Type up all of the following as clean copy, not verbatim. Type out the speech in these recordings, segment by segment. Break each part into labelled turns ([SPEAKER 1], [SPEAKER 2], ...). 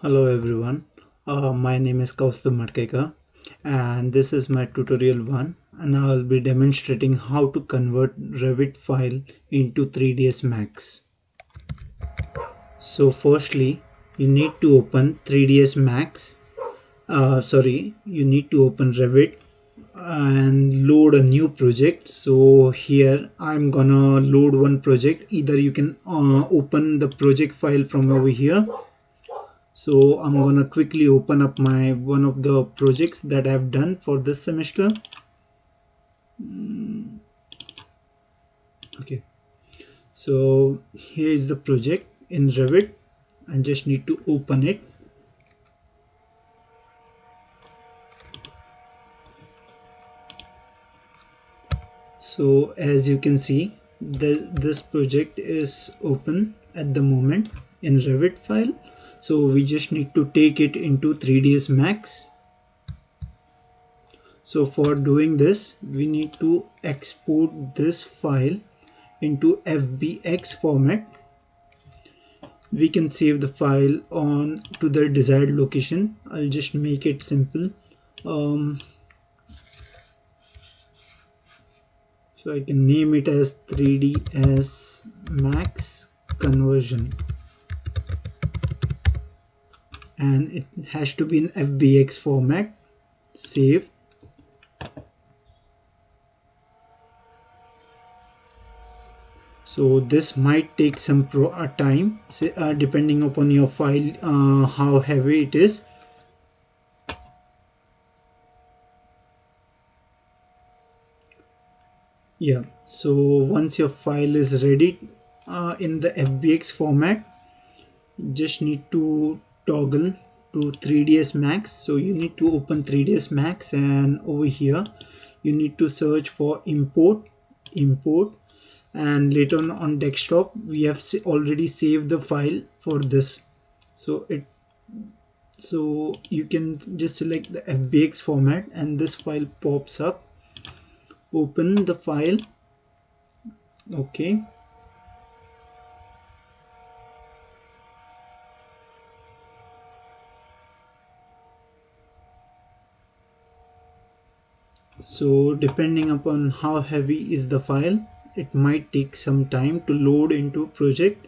[SPEAKER 1] Hello everyone, my name is Kaustubh Matkekar and this is my tutorial 1 and I will be demonstrating how to convert Revit file into 3ds Max. So firstly you need to open 3ds Max, you need to open Revit and load a new project. So here I'm gonna load one project. Either you can open the project file from over here. So I'm gonna quickly open up my one of the projects that I've done for this semester. Okay, so here is the project in Revit. I just need to open it. So as you can see, this project is open at the moment in Revit file. So we just need to take it into 3ds Max. So for doing this, we need to export this file into FBX format. We can save the file on to the desired location. I'll just make it simple. So I can name it as 3ds Max conversion, and it has to be in FBX format. Save. So this might take some time, depending upon your file, how heavy it is. Yeah, so once your file is ready in the FBX format, you just need to toggle to 3ds Max. So you need to open 3ds Max, and over here you need to search for import, and later on desktop we have already saved the file for this. So you can just select the FBX format and this file pops up. Open the file. Okay, so depending upon how heavy is the file, it might take some time to load into project.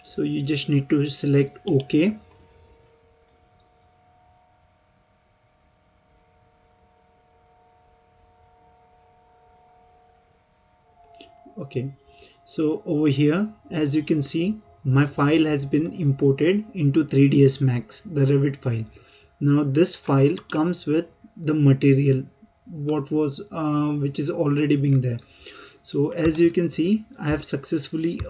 [SPEAKER 1] So you just need to select OK. Okay, so over here as you can see, my file has been imported into 3ds Max, the Revit file. Now this file comes with the material which is already being there. So as you can see, I have successfully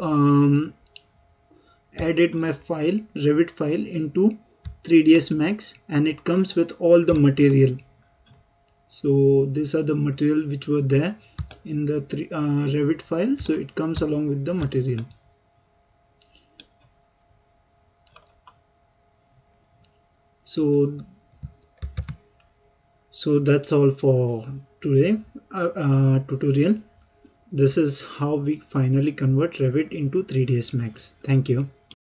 [SPEAKER 1] added my Revit file into 3ds Max, and it comes with all the material. So these are the material which were there in the Revit file, so it comes along with the material. So that's all for today tutorial. This is how we finally convert Revit into 3ds Max. Thank you.